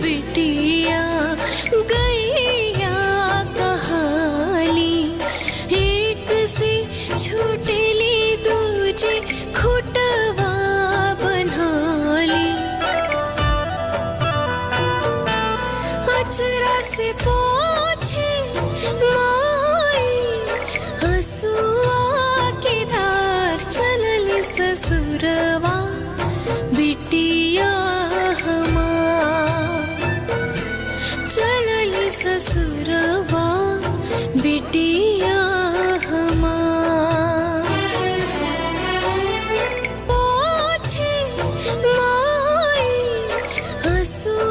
बिटिया गैया कहाली, एक से छूटेली दूजी खुटवा बनहाली। अचरा से पोछे माई हसुआ के धार, चलल ससुरवा बिटिया हमार, चलल ससुरवा बिटिया हमार। पोछे माई हसुआ